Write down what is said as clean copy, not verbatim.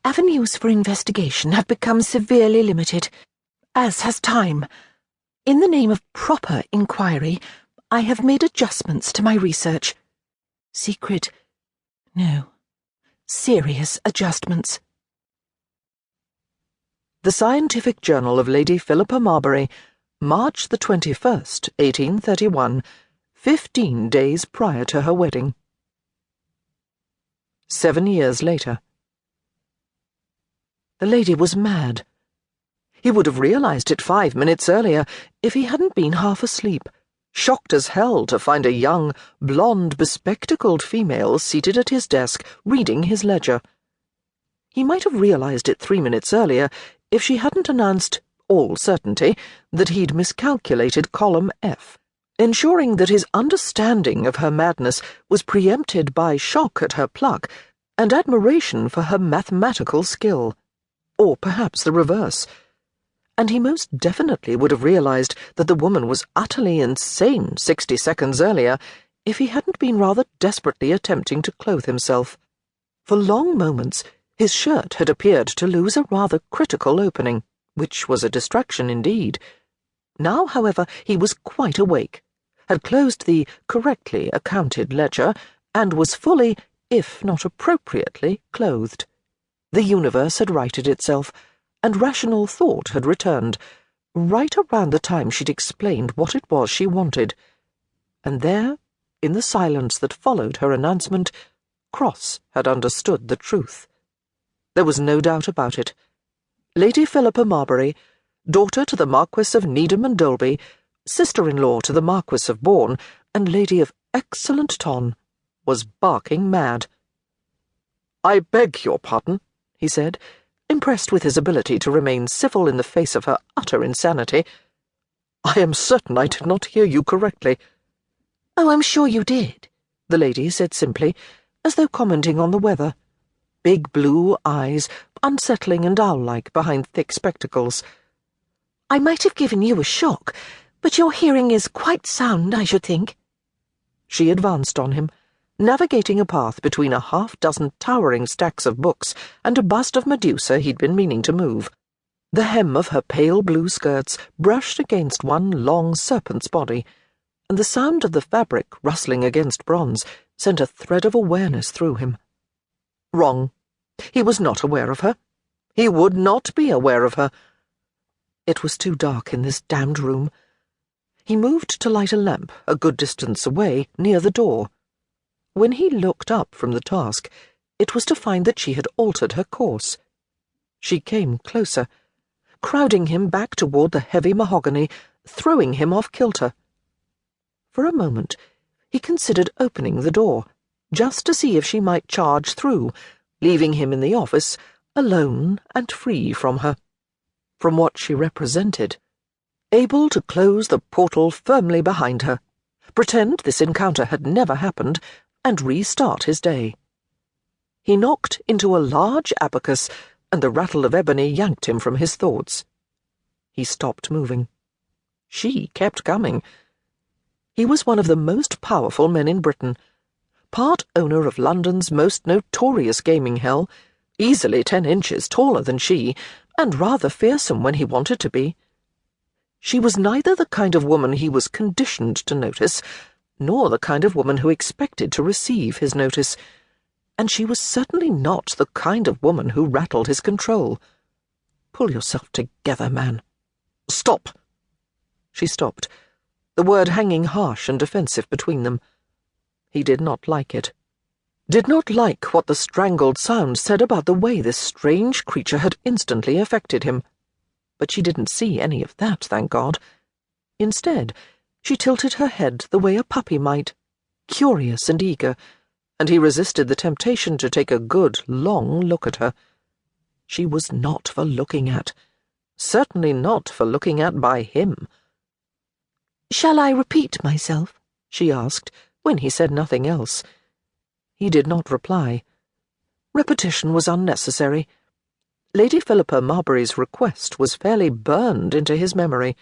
Avenues for investigation have become severely limited, as has time. In the name of proper inquiry, I have made adjustments to my research. Secret? No. Serious adjustments. The Scientific Journal of Lady Philippa Marbury, March the 21st, 1831, 15 days prior to her wedding. 7 years later. The lady was mad. He would have realized it 5 minutes earlier if he hadn't been half asleep, shocked as hell to find a young, blonde, bespectacled female seated at his desk reading his ledger. He might have realized it 3 minutes earlier if she hadn't announced, all certainty, that he'd miscalculated column F, ensuring that his understanding of her madness was preempted by shock at her pluck and admiration for her mathematical skill. Or perhaps the reverse. And he most definitely would have realized that the woman was utterly insane 60 seconds earlier if he hadn't been rather desperately attempting to clothe himself. For long moments, his shirt had appeared to lose a rather critical opening, which was a distraction indeed. Now, however, he was quite awake, had closed the correctly accounted ledger, and was fully, if not appropriately, clothed. The universe had righted itself, and rational thought had returned, right around the time she'd explained what it was she wanted. And there, in the silence that followed her announcement, Cross had understood the truth. There was no doubt about it. Lady Philippa Marbury, daughter to the Marquess of Needham and Dolby, sister-in-law to the Marquess of Bourne, and lady of excellent ton, was barking mad. "I beg your pardon," he said, impressed with his ability to remain civil in the face of her utter insanity. "I am certain I did not hear you correctly." "Oh, I'm sure you did," the lady said simply, as though commenting on the weather. Big blue eyes, unsettling and owl-like behind thick spectacles. "I might have given you a shock, but your hearing is quite sound, I should think." She advanced on him, navigating a path between a half-dozen towering stacks of books and a bust of Medusa he'd been meaning to move. The hem of her pale blue skirts brushed against one long serpent's body, and the sound of the fabric rustling against bronze sent a thread of awareness through him. Wrong. He was not aware of her. He would not be aware of her. It was too dark in this damned room. He moved to light a lamp a good distance away, near the door. When he looked up from the task, it was to find that she had altered her course. She came closer, crowding him back toward the heavy mahogany, throwing him off kilter. For a moment, he considered opening the door, just to see if she might charge through, leaving him in the office, alone and free from her, from what she represented, able to close the portal firmly behind her, pretend this encounter had never happened, and restart his day. He knocked into a large abacus, and the rattle of ebony yanked him from his thoughts. He stopped moving. She kept coming. He was one of the most powerful men in Britain, part owner of London's most notorious gaming hell, easily 10 inches taller than she, and rather fearsome when he wanted to be. She was neither the kind of woman he was conditioned to notice, nor the kind of woman who expected to receive his notice, and she was certainly not the kind of woman who rattled his control. "Pull yourself together, man." "Stop!" She stopped, the word hanging harsh and defensive between them. He did not like it. Did not like what the strangled sound said about the way this strange creature had instantly affected him. But she didn't see any of that, thank God. Instead, she tilted her head the way a puppy might, curious and eager, and he resisted the temptation to take a good, long look at her. She was not for looking at. Certainly not for looking at by him. "Shall I repeat myself?" she asked, when he said nothing else. He did not reply. Repetition was unnecessary. Lady Philippa Marbury's request was fairly burned into his memory.